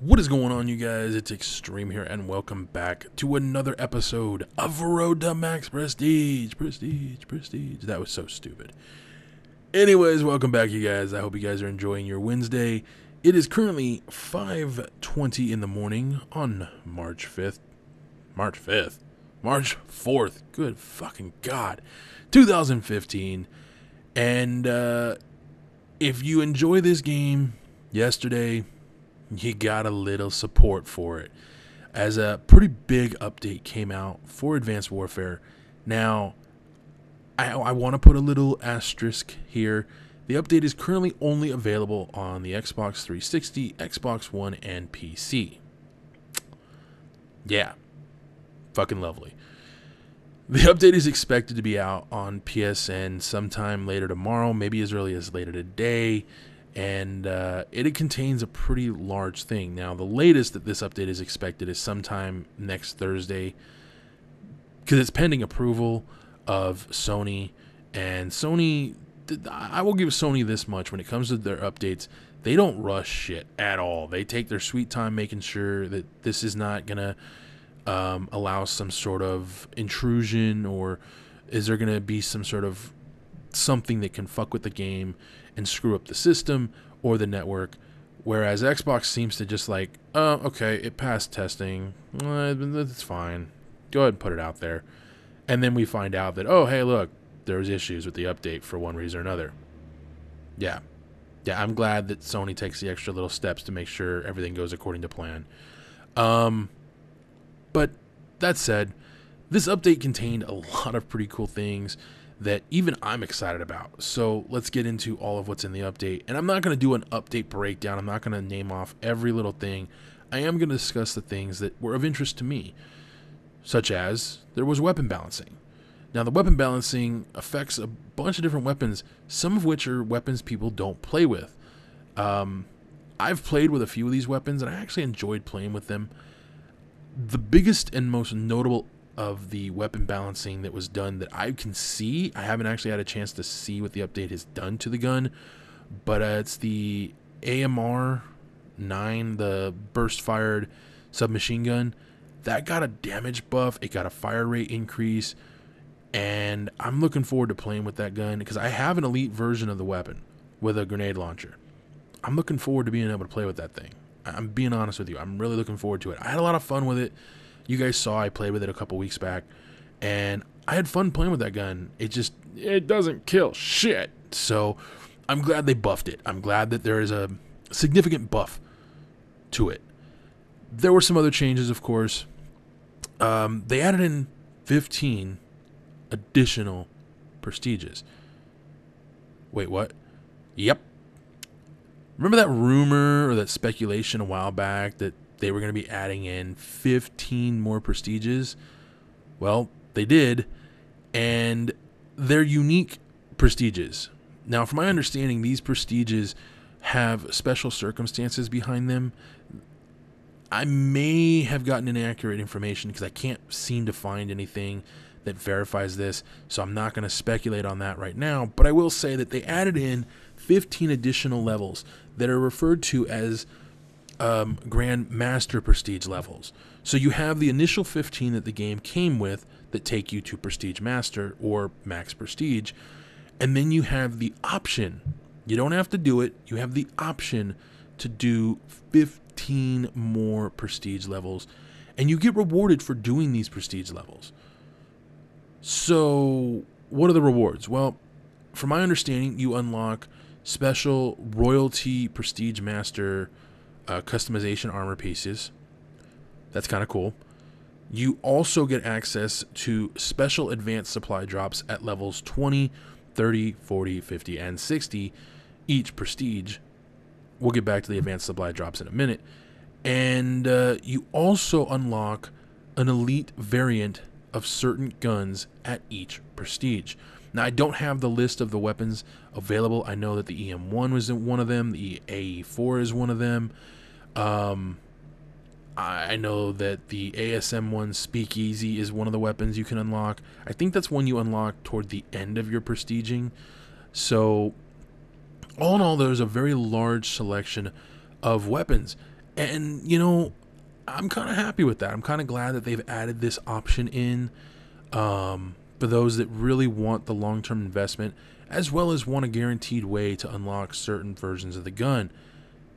What is going on, you guys? It's Extreme here, and welcome back to another episode of Road to Max Prestige. Prestige. That was so stupid. Anyways, welcome back, you guys. I hope you guys are enjoying your Wednesday. It is currently 5:20 in the morning on March 5th. March 4th. Good fucking God. 2015. And if you enjoy this game yesterday, you got a little support for it, as a pretty big update came out for Advanced Warfare. Now, I want to put a little asterisk here. The update is currently only available on the Xbox 360, Xbox One, and PC. Yeah, fucking lovely. The update is expected to be out on PSN sometime later tomorrow, maybe as early as later today. And it contains a pretty large thing. Now, the latest that this update is expected is sometime next Thursday, because it's pending approval of Sony. And Sony, I will give Sony this much: when it comes to their updates, they don't rush shit at all. They take their sweet time making sure that this is not going to allow some sort of intrusion, or is there going to be some sort of something that can fuck with the game and screw up the system or the network. Whereas Xbox seems to just like, oh, okay, it passed testing, that's fine, go ahead and put it out there. And then we find out that, oh, hey, look, there's issues with the update for one reason or another. Yeah, I'm glad that Sony takes the extra little steps to make sure everything goes according to plan. But that said, this update contained a lot of pretty cool things that even I'm excited about. So let's get into all of what's in the update. And I'm not going to do an update breakdown. I'm not going to name off every little thing. I am going to discuss the things that were of interest to me, such as there was weapon balancing. Now, the weapon balancing affects a bunch of different weapons, some of which are weapons people don't play with. I've played with a few of these weapons, and I actually enjoyed playing with them. The biggest and most notable of the weapon balancing that was done that I can see, I haven't actually had a chance to see what the update has done to the gun, but it's the AMR 9, the burst fired submachine gun. That got a damage buff, it got a fire rate increase, and I'm looking forward to playing with that gun because I have an elite version of the weapon with a grenade launcher. I'm looking forward to being able to play with that thing. I'm being honest with you, I'm really looking forward to it. I had a lot of fun with it. You guys saw I played with it a couple weeks back, and I had fun playing with that gun. It doesn't kill shit. So I'm glad they buffed it. I'm glad that there is a significant buff to it. There were some other changes, of course. They added in 15 additional prestiges. Wait, what? Yep. Remember that rumor or that speculation a while back that they were going to be adding in 15 more prestiges? Well, they did, and they're unique prestiges. Now, from my understanding, these prestiges have special circumstances behind them. I may have gotten inaccurate information because I can't seem to find anything that verifies this, so I'm not going to speculate on that right now, but I will say that they added in 15 additional levels that are referred to as Grand Master Prestige levels. So you have the initial 15 that the game came with that take you to Prestige Master or Max Prestige, and then you have the option. You don't have to do it. You have the option to do 15 more Prestige levels, and you get rewarded for doing these Prestige levels. So what are the rewards? Well, from my understanding, you unlock special Royalty Prestige Master customization armor pieces. That's kind of cool. You also get access to special advanced supply drops at levels 20, 30, 40, 50, and 60 each prestige. We'll get back to the advanced supply drops in a minute. And you also unlock an elite variant of certain guns at each prestige. Now, I don't have the list of the weapons available. I know that the EM1 was one of them. The AE4 is one of them. I know that the ASM1 Speakeasy is one of the weapons you can unlock. I think that's one you unlock toward the end of your prestiging. So all in all, there's a very large selection of weapons. And, you know, I'm kind of happy with that. I'm kind of glad that they've added this option in for those that really want the long-term investment, as well as want a guaranteed way to unlock certain versions of the gun.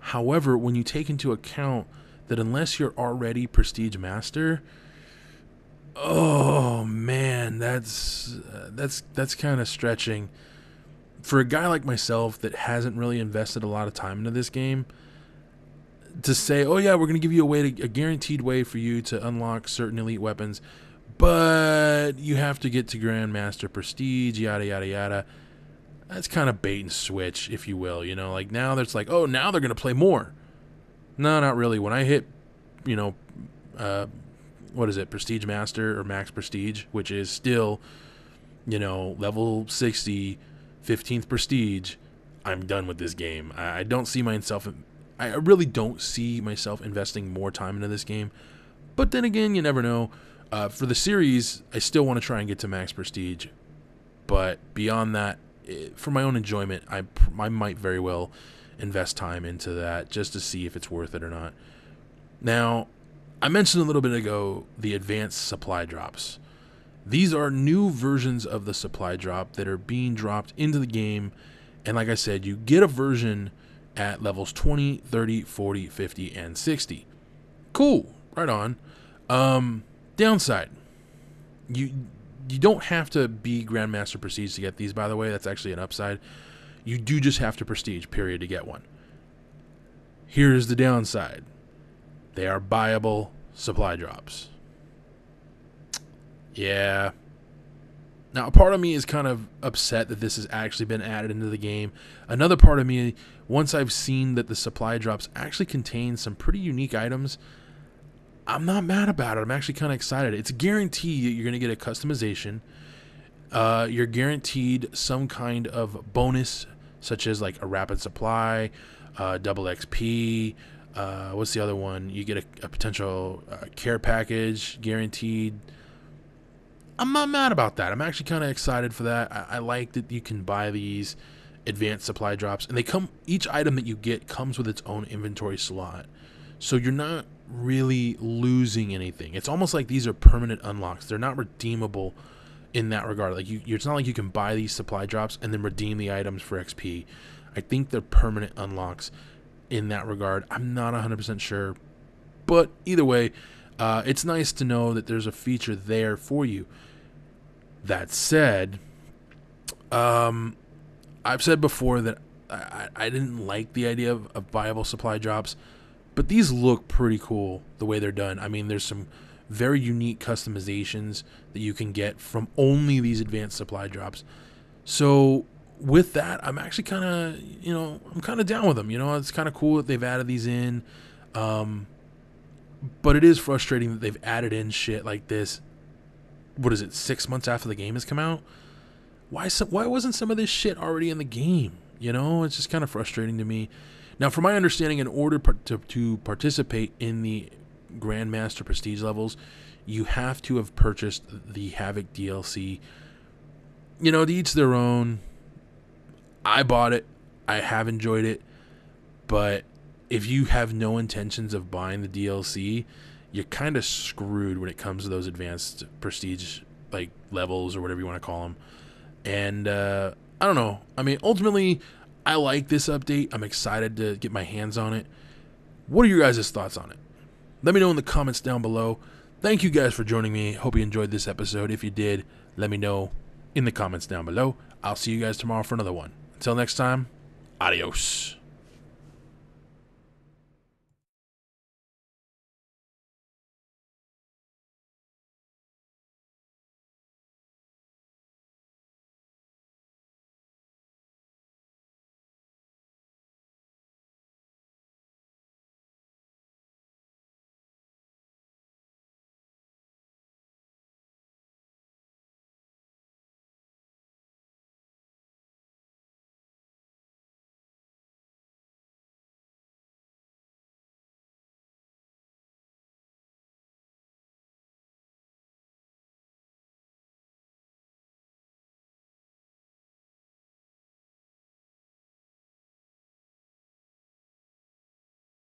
However, when you take into account that unless you're already Prestige Master, oh man, that's kind of stretching. For a guy like myself that hasn't really invested a lot of time into this game, to say, oh yeah, we're going to give you a guaranteed way for you to unlock certain elite weapons, but you have to get to Grandmaster Prestige, yada yada yada. That's kind of bait and switch, if you will. You know, like now there's like, oh, now they're going to play more. No, not really. When I hit, you know, what is it, Prestige Master or Max Prestige, which is still, you know, level 60, 15th Prestige, I'm done with this game. I don't see myself. I really don't see myself investing more time into this game. But then again, you never know. For the series, I still want to try and get to Max Prestige. But beyond that, for my own enjoyment, I might very well invest time into that just to see if it's worth it or not. Now, I mentioned a little bit ago the advanced supply drops. These are new versions of the supply drop that are being dropped into the game. And like I said, you get a version at levels 20, 30, 40, 50, and 60. Cool. Right on. Downside. You don't have to be Grandmaster Prestige to get these, by the way. That's actually an upside. You do just have to Prestige, period, to get one. Here's the downside. They are buyable supply drops. Yeah. Now, a part of me is kind of upset that this has actually been added into the game. Another part of me, once I've seen that the supply drops actually contain some pretty unique items, I'm not mad about it. I'm actually kind of excited. It's a guarantee that you're going to get a customization. You're guaranteed some kind of bonus, such as like a rapid supply, double XP. What's the other one? You get a potential care package guaranteed. I'm not mad about that. I'm actually kind of excited for that. I like that you can buy these advanced supply drops, and they come. Each item that you get comes with its own inventory slot, so you're not really losing anything. It's almost like these are permanent unlocks. They're not redeemable in that regard. Like it's not like you can buy these supply drops and then redeem the items for XP. I think they're permanent unlocks in that regard. I'm not 100% sure, but either way, it's nice to know that there's a feature there for you. That said, I've said before that I didn't like the idea of viable supply drops, but these look pretty cool the way they're done. I mean, there's some very unique customizations that you can get from only these advanced supply drops. So with that, I'm actually kind of, you know, I'm kind of down with them. You know, it's kind of cool that they've added these in. But it is frustrating that they've added in shit like this. What is it, 6 months after the game has come out? Why wasn't some of this shit already in the game? You know, it's just kind of frustrating to me. Now, from my understanding, in order to participate in the Grandmaster Prestige levels, you have to have purchased the Havoc DLC. You know, to each their own. I bought it. I have enjoyed it. But if you have no intentions of buying the DLC, you're kind of screwed when it comes to those advanced Prestige like levels or whatever you want to call them. And I don't know. I mean, ultimately, I like this update. I'm excited to get my hands on it. What are your guys' thoughts on it? Let me know in the comments down below. Thank you guys for joining me. Hope you enjoyed this episode. If you did, let me know in the comments down below. I'll see you guys tomorrow for another one. Until next time, adios.